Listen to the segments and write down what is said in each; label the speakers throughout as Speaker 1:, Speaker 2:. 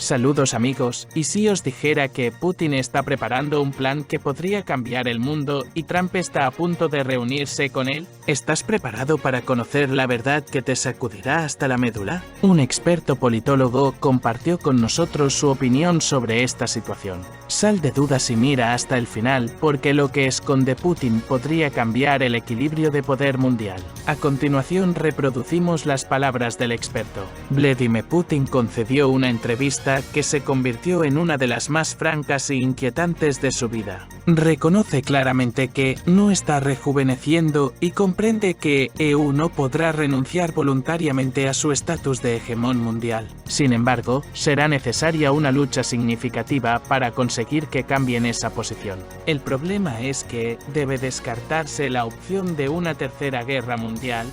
Speaker 1: Saludos amigos, ¿y si os dijera que Putin está preparando un plan que podría cambiar el mundo y Trump está a punto de reunirse con él? ¿Estás preparado para conocer la verdad que te sacudirá hasta la médula? Un experto politólogo compartió con nosotros su opinión sobre esta situación. Sal de dudas y mira hasta el final, porque lo que esconde Putin podría cambiar el equilibrio de poder mundial. A continuación reproducimos las palabras del experto. Vladimir Putin concedió una entrevista que se convirtió en una de las más francas e inquietantes de su vida. Reconoce claramente que no está rejuveneciendo y comprende que EU no podrá renunciar voluntariamente a su estatus de hegemón mundial. Sin embargo, será necesaria una lucha significativa para conseguir que cambien esa posición. El problema es que debe descartarse la opción de una tercera guerra mundial,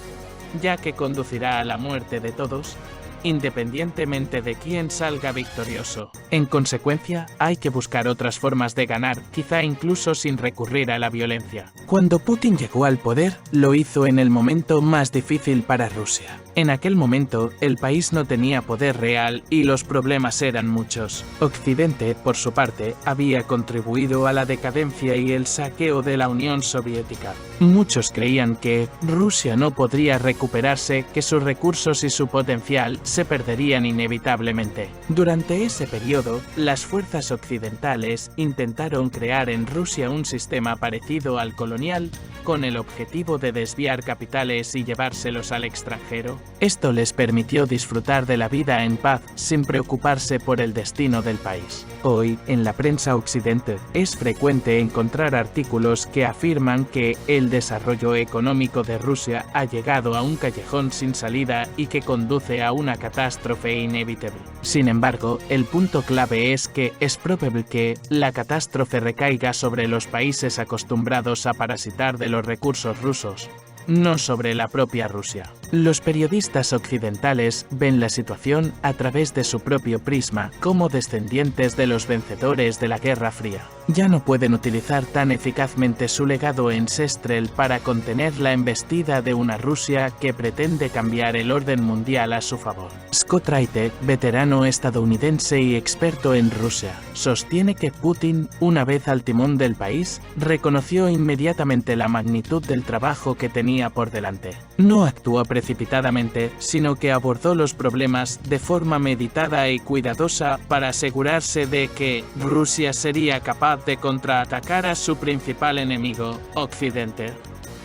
Speaker 1: ya que conducirá a la muerte de todos, independientemente de quién salga victorioso. En consecuencia, hay que buscar otras formas de ganar, quizá incluso sin recurrir a la violencia. Cuando Putin llegó al poder, lo hizo en el momento más difícil para Rusia. En aquel momento, el país no tenía poder real y los problemas eran muchos. Occidente, por su parte, había contribuido a la decadencia y el saqueo de la Unión Soviética. Muchos creían que Rusia no podría recuperarse, que sus recursos y su potencial se perderían inevitablemente. Durante ese periodo, las fuerzas occidentales intentaron crear en Rusia un sistema parecido al colonial, con el objetivo de desviar capitales y llevárselos al extranjero. Esto les permitió disfrutar de la vida en paz sin preocuparse por el destino del país. Hoy, en la prensa occidental, es frecuente encontrar artículos que afirman que el desarrollo económico de Rusia ha llegado a un callejón sin salida y que conduce a una catástrofe inevitable. Sin embargo, el punto clave es que es probable que la catástrofe recaiga sobre los países acostumbrados a parasitar de los recursos rusos, no sobre la propia Rusia. Los periodistas occidentales ven la situación a través de su propio prisma, como descendientes de los vencedores de la Guerra Fría. Ya no pueden utilizar tan eficazmente su legado ancestral para contener la embestida de una Rusia que pretende cambiar el orden mundial a su favor. Scott Wright, veterano estadounidense y experto en Rusia, sostiene que Putin, una vez al timón del país, reconoció inmediatamente la magnitud del trabajo que tenía por delante. No actuó precipitadamente, sino que abordó los problemas de forma meditada y cuidadosa para asegurarse de que Rusia sería capaz de contraatacar a su principal enemigo, Occidente.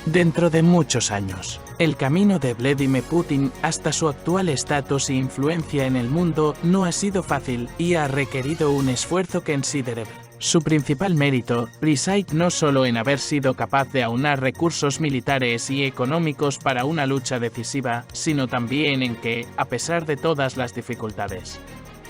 Speaker 1: Dentro de muchos años, el camino de Vladimir Putin hasta su actual estatus e influencia en el mundo no ha sido fácil y ha requerido un esfuerzo considerable. Su principal mérito reside no solo en haber sido capaz de aunar recursos militares y económicos para una lucha decisiva, sino también en que, a pesar de todas las dificultades,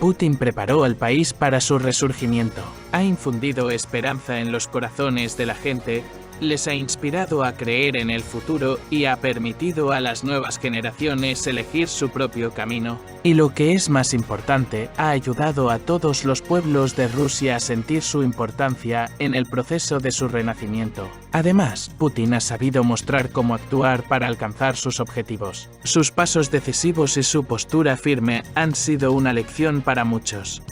Speaker 1: Putin preparó al país para su resurgimiento. Ha infundido esperanza en los corazones de la gente, les ha inspirado a creer en el futuro y ha permitido a las nuevas generaciones elegir su propio camino. Y lo que es más importante, ha ayudado a todos los pueblos de Rusia a sentir su importancia en el proceso de su renacimiento. Además, Putin ha sabido mostrar cómo actuar para alcanzar sus objetivos. Sus pasos decisivos y su postura firme han sido una lección para muchos.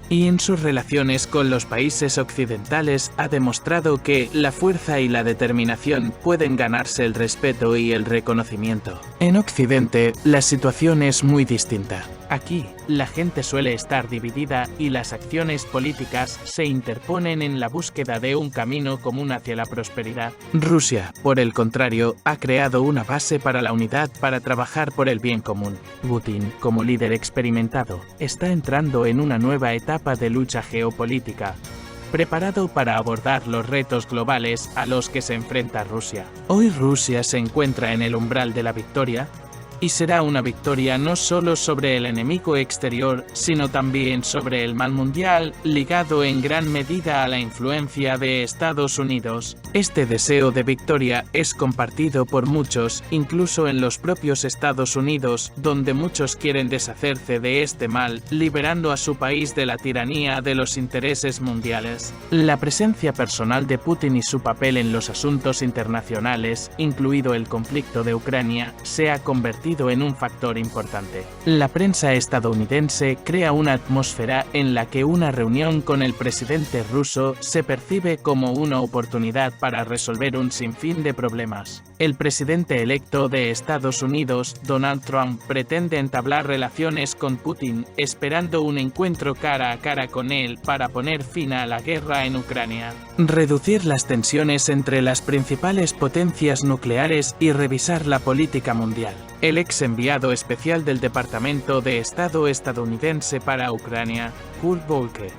Speaker 1: Y en sus relaciones con los países occidentales ha demostrado que la fuerza y la determinación pueden ganarse el respeto y el reconocimiento. En Occidente, la situación es muy distinta. Aquí, la gente suele estar dividida y las acciones políticas se interponen en la búsqueda de un camino común hacia la prosperidad. Rusia, por el contrario, ha creado una base para la unidad para trabajar por el bien común. Putin, como líder experimentado, está entrando en una nueva etapa de lucha geopolítica, preparado para abordar los retos globales a los que se enfrenta Rusia. Hoy Rusia se encuentra en el umbral de la victoria, y será una victoria no solo sobre el enemigo exterior, sino también sobre el mal mundial, ligado en gran medida a la influencia de Estados Unidos. Este deseo de victoria es compartido por muchos, incluso en los propios Estados Unidos, donde muchos quieren deshacerse de este mal, liberando a su país de la tiranía de los intereses mundiales. La presencia personal de Putin y su papel en los asuntos internacionales, incluido el conflicto de Ucrania, se ha convertido convertido en un factor importante. La prensa estadounidense crea una atmósfera en la que una reunión con el presidente ruso se percibe como una oportunidad para resolver un sinfín de problemas. El presidente electo de Estados Unidos, Donald Trump, pretende entablar relaciones con Putin, esperando un encuentro cara a cara con él para poner fin a la guerra en Ucrania, reducir las tensiones entre las principales potencias nucleares y revisar la política mundial. El ex enviado especial del Departamento de Estado estadounidense para Ucrania, Kurt Volker,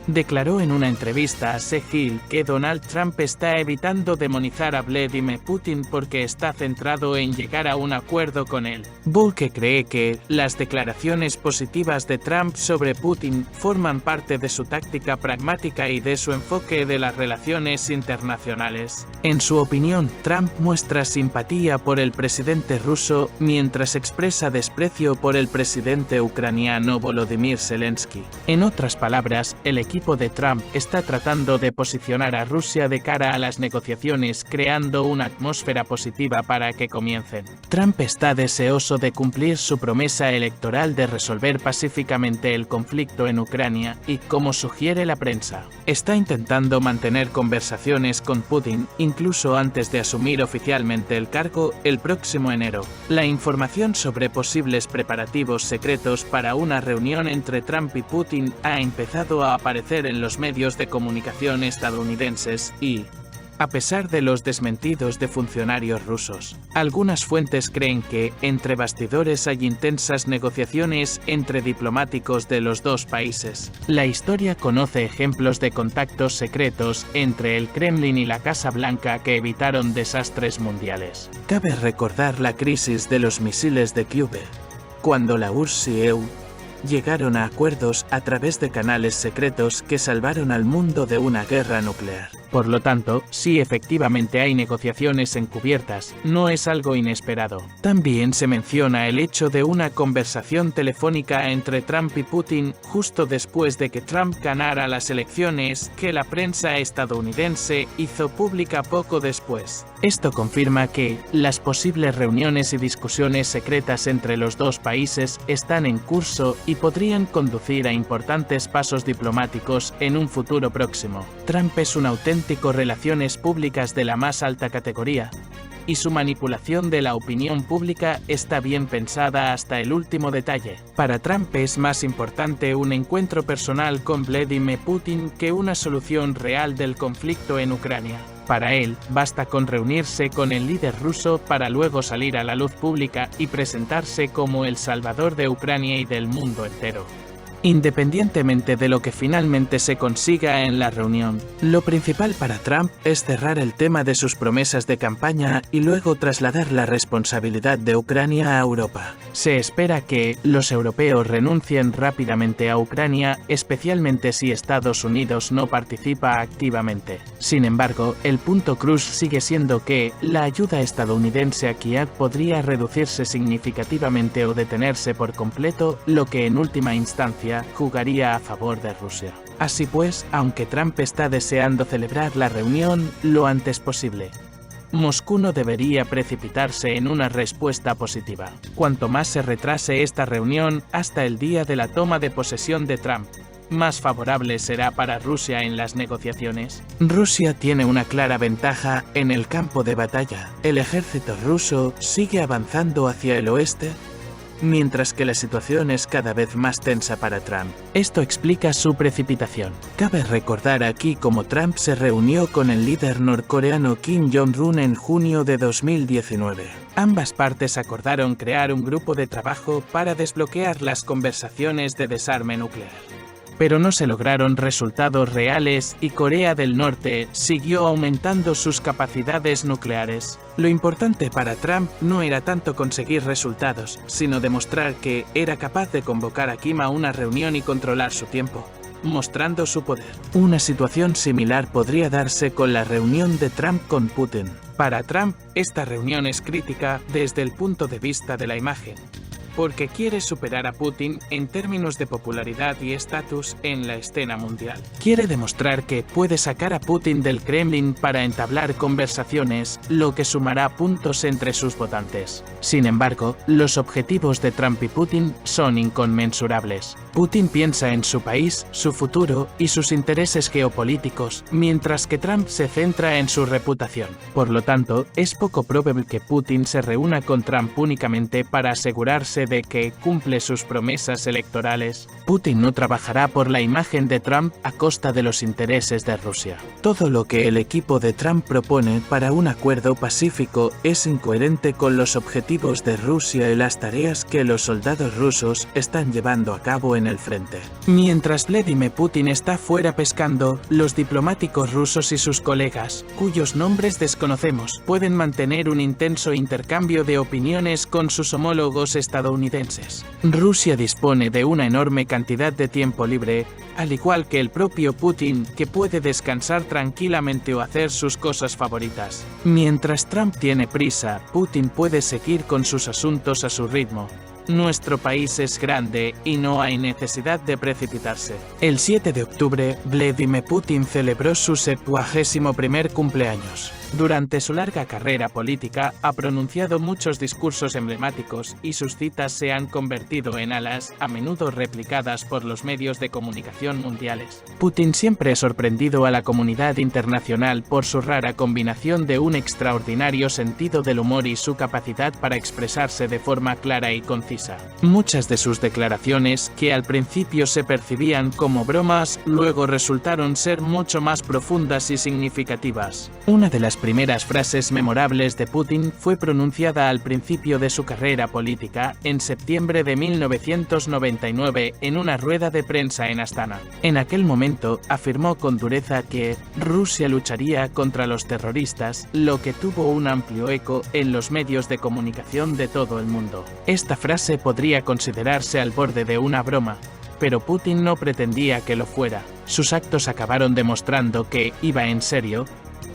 Speaker 1: declaró en una entrevista a Segil que Donald Trump está evitando demonizar a Vladimir Putin porque está centrado en llegar a un acuerdo con él. Volker cree que las declaraciones positivas de Trump sobre Putin forman parte de su táctica pragmática y de su enfoque de las relaciones internacionales. En su opinión, Trump muestra simpatía por el presidente ruso mientras expresa desprecio por el presidente ucraniano Volodymyr Zelensky. En otras palabras, el equipo de Trump está tratando de posicionar a Rusia de cara a las negociaciones, creando una atmósfera positiva para que comiencen. Trump está deseoso de cumplir su promesa electoral de resolver pacíficamente el conflicto en Ucrania y, como sugiere la prensa, está intentando mantener conversaciones con Putin incluso antes de asumir oficialmente el cargo el próximo enero. La información sobre posibles preparativos secretos para una reunión entre Trump y Putin ha empezado a aparecer en los medios de comunicación estadounidenses y, a pesar de los desmentidos de funcionarios rusos, algunas fuentes creen que, entre bastidores, hay intensas negociaciones entre diplomáticos de los dos países. La historia conoce ejemplos de contactos secretos entre el Kremlin y la Casa Blanca que evitaron desastres mundiales. Cabe recordar la crisis de los misiles de Cuba, cuando la URSS y EU llegaron a acuerdos a través de canales secretos que salvaron al mundo de una guerra nuclear. Por lo tanto, si efectivamente hay negociaciones encubiertas, no es algo inesperado. También se menciona el hecho de una conversación telefónica entre Trump y Putin justo después de que Trump ganara las elecciones, que la prensa estadounidense hizo pública poco después. Esto confirma que las posibles reuniones y discusiones secretas entre los dos países están en curso y podrían conducir a importantes pasos diplomáticos en un futuro próximo. Trump es un auténtico relaciones públicas de la más alta categoría, y su manipulación de la opinión pública está bien pensada hasta el último detalle. Para Trump es más importante un encuentro personal con Vladimir Putin que una solución real del conflicto en Ucrania. Para él, basta con reunirse con el líder ruso para luego salir a la luz pública y presentarse como el salvador de Ucrania y del mundo entero. Independientemente de lo que finalmente se consiga en la reunión, lo principal para Trump es cerrar el tema de sus promesas de campaña y luego trasladar la responsabilidad de Ucrania a Europa. Se espera que los europeos renuncien rápidamente a Ucrania, especialmente si Estados Unidos no participa activamente. Sin embargo, el punto cruz sigue siendo que la ayuda estadounidense a Kiev podría reducirse significativamente o detenerse por completo, lo que en última instancia jugaría a favor de Rusia. Así pues, aunque Trump está deseando celebrar la reunión lo antes posible, Moscú no debería precipitarse en una respuesta positiva. Cuanto más se retrase esta reunión hasta el día de la toma de posesión de Trump, más favorable será para Rusia en las negociaciones. Rusia tiene una clara ventaja en el campo de batalla. El ejército ruso sigue avanzando hacia el oeste, mientras que la situación es cada vez más tensa para Trump. Esto explica su precipitación. Cabe recordar aquí cómo Trump se reunió con el líder norcoreano Kim Jong-un en junio de 2019. Ambas partes acordaron crear un grupo de trabajo para desbloquear las conversaciones de desarme nuclear. Pero no se lograron resultados reales y Corea del Norte siguió aumentando sus capacidades nucleares. Lo importante para Trump no era tanto conseguir resultados, sino demostrar que era capaz de convocar a Kim a una reunión y controlar su tiempo, mostrando su poder. Una situación similar podría darse con la reunión de Trump con Putin. Para Trump, esta reunión es crítica desde el punto de vista de la imagen. porque quiere superar a Putin en términos de popularidad y estatus en la escena mundial. Quiere demostrar que puede sacar a Putin del Kremlin para entablar conversaciones, lo que sumará puntos entre sus votantes. Sin embargo, los objetivos de Trump y Putin son inconmensurables. Putin piensa en su país, su futuro y sus intereses geopolíticos, mientras que Trump se centra en su reputación. Por lo tanto, es poco probable que Putin se reúna con Trump únicamente para asegurarse de que cumple sus promesas electorales. Putin no trabajará por la imagen de Trump a costa de los intereses de Rusia. Todo lo que el equipo de Trump propone para un acuerdo pacífico es incoherente con los objetivos de Rusia y las tareas que los soldados rusos están llevando a cabo en el frente. Mientras Vladimir Putin está fuera pescando, los diplomáticos rusos y sus colegas, cuyos nombres desconocemos, pueden mantener un intenso intercambio de opiniones con sus homólogos estadounidenses. Rusia dispone de una enorme cantidad de tiempo libre, al igual que el propio Putin, que puede descansar tranquilamente o hacer sus cosas favoritas. Mientras Trump tiene prisa, Putin puede seguir con sus asuntos a su ritmo. Nuestro país es grande y no hay necesidad de precipitarse. El 7 de octubre, Vladimir Putin celebró su 71º cumpleaños. Durante su larga carrera política, ha pronunciado muchos discursos emblemáticos y sus citas se han convertido en alas, a menudo replicadas por los medios de comunicación mundiales. Putin siempre ha sorprendido a la comunidad internacional por su rara combinación de un extraordinario sentido del humor y su capacidad para expresarse de forma clara y concisa. Muchas de sus declaraciones, que al principio se percibían como bromas, luego resultaron ser mucho más profundas y significativas. Una de las primeras frases memorables de Putin fue pronunciada al principio de su carrera política, en septiembre de 1999, en una rueda de prensa en Astana. En aquel momento, afirmó con dureza que Rusia lucharía contra los terroristas, lo que tuvo un amplio eco en los medios de comunicación de todo el mundo. Esta frase podría considerarse al borde de una broma, pero Putin no pretendía que lo fuera. Sus actos acabaron demostrando que iba en serio,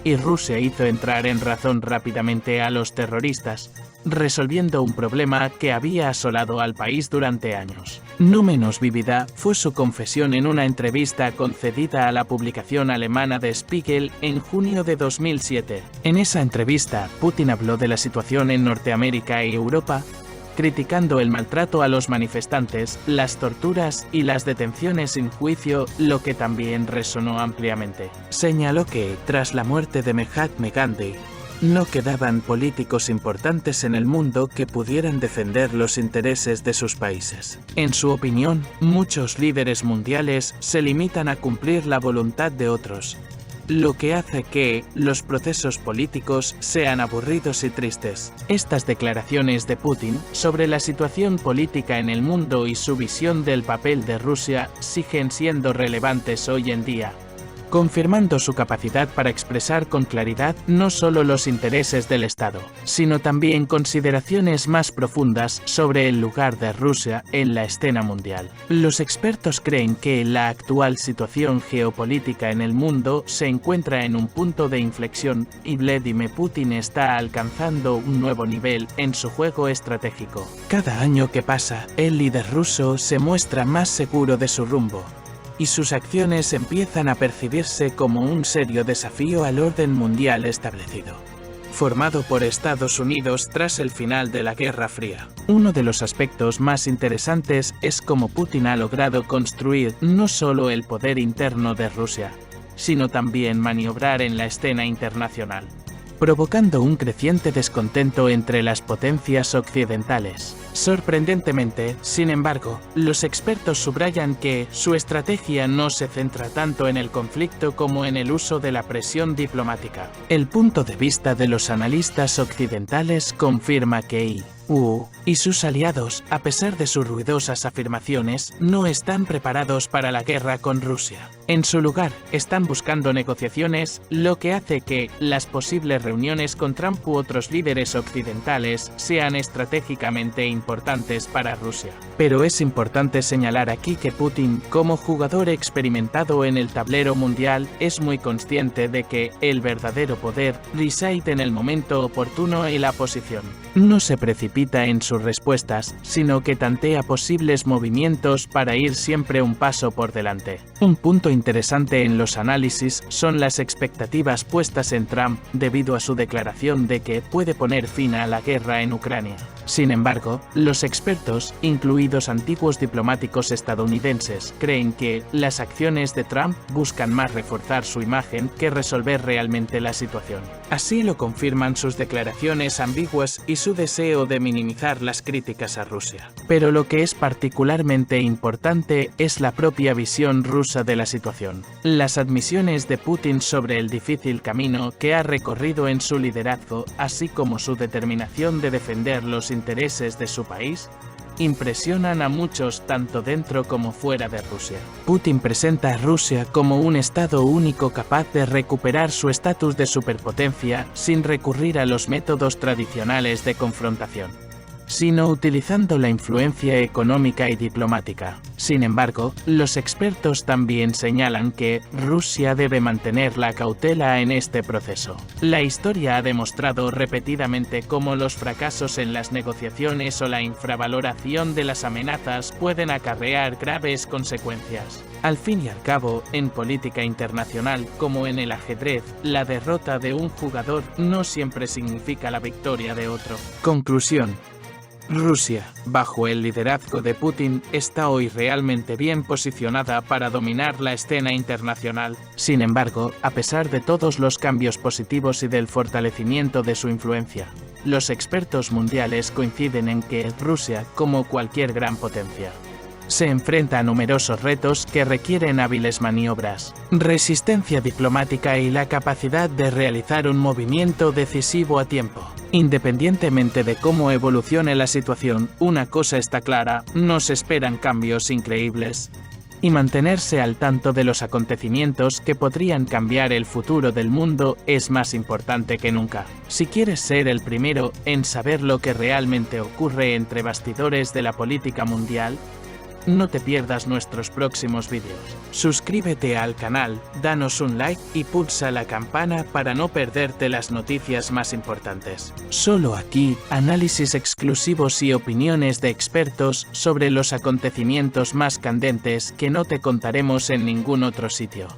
Speaker 1: y Rusia hizo entrar en razón rápidamente a los terroristas, resolviendo un problema que había asolado al país durante años. No menos vívida fue su confesión en una entrevista concedida a la publicación alemana Der Spiegel en junio de 2007. En esa entrevista, Putin habló de la situación en Norteamérica y Europa, criticando el maltrato a los manifestantes, las torturas y las detenciones sin juicio, lo que también resonó ampliamente. Señaló que, tras la muerte de Mahatma Gandhi, no quedaban políticos importantes en el mundo que pudieran defender los intereses de sus países. En su opinión, muchos líderes mundiales se limitan a cumplir la voluntad de otros, lo que hace que los procesos políticos sean aburridos y tristes. Estas declaraciones de Putin sobre la situación política en el mundo y su visión del papel de Rusia siguen siendo relevantes hoy en día, confirmando su capacidad para expresar con claridad no solo los intereses del Estado, sino también consideraciones más profundas sobre el lugar de Rusia en la escena mundial. Los expertos creen que la actual situación geopolítica en el mundo se encuentra en un punto de inflexión y Vladimir Putin está alcanzando un nuevo nivel en su juego estratégico. Cada año que pasa, el líder ruso se muestra más seguro de su rumbo, y sus acciones empiezan a percibirse como un serio desafío al orden mundial establecido, formado por Estados Unidos tras el final de la Guerra Fría. Uno de los aspectos más interesantes es cómo Putin ha logrado construir no solo el poder interno de Rusia, sino también maniobrar en la escena internacional, provocando un creciente descontento entre las potencias occidentales. Sorprendentemente, sin embargo, los expertos subrayan que su estrategia no se centra tanto en el conflicto como en el uso de la presión diplomática. El punto de vista de los analistas occidentales confirma que EU y sus aliados, a pesar de sus ruidosas afirmaciones, no están preparados para la guerra con Rusia. En su lugar, están buscando negociaciones, lo que hace que las posibles reuniones con Trump u otros líderes occidentales sean estratégicamente importantes para Rusia. Pero es importante señalar aquí que Putin, como jugador experimentado en el tablero mundial, es muy consciente de que el verdadero poder reside en el momento oportuno y la posición. no se precipita en sus respuestas, sino que tantea posibles movimientos para ir siempre un paso por delante. Un punto interesante en los análisis son las expectativas puestas en Trump debido a su declaración de que puede poner fin a la guerra en Ucrania. Sin embargo, los expertos, incluidos antiguos diplomáticos estadounidenses, creen que las acciones de Trump buscan más reforzar su imagen que resolver realmente la situación. Así lo confirman sus declaraciones ambiguas y su deseo de minimizar las críticas a Rusia. Pero lo que es particularmente importante es la propia visión rusa de la situación. Las admisiones de Putin sobre el difícil camino que ha recorrido en su liderazgo, así como su determinación de defender los intereses de su país, impresionan a muchos tanto dentro como fuera de Rusia. Putin presenta a Rusia como un estado único capaz de recuperar su estatus de superpotencia sin recurrir a los métodos tradicionales de confrontación, sino utilizando la influencia económica y diplomática. Sin embargo, los expertos también señalan que Rusia debe mantener la cautela en este proceso. La historia ha demostrado repetidamente cómo los fracasos en las negociaciones o la infravaloración de las amenazas pueden acarrear graves consecuencias. Al fin y al cabo, en política internacional, como en el ajedrez, la derrota de un jugador no siempre significa la victoria de otro. Conclusión. Rusia, bajo el liderazgo de Putin, está hoy realmente bien posicionada para dominar la escena internacional. Sin embargo, a pesar de todos los cambios positivos y del fortalecimiento de su influencia, los expertos mundiales coinciden en que Rusia, como cualquier gran potencia, se enfrenta a numerosos retos que requieren hábiles maniobras, resistencia diplomática y la capacidad de realizar un movimiento decisivo a tiempo. Independientemente de cómo evolucione la situación, una cosa está clara: nos esperan cambios increíbles. Y mantenerse al tanto de los acontecimientos que podrían cambiar el futuro del mundo es más importante que nunca. Si quieres ser el primero en saber lo que realmente ocurre entre bastidores de la política mundial, no te pierdas nuestros próximos vídeos. Suscríbete al canal, danos un like y pulsa la campana para no perderte las noticias más importantes. Solo aquí, análisis exclusivos y opiniones de expertos sobre los acontecimientos más candentes que no te contaremos en ningún otro sitio.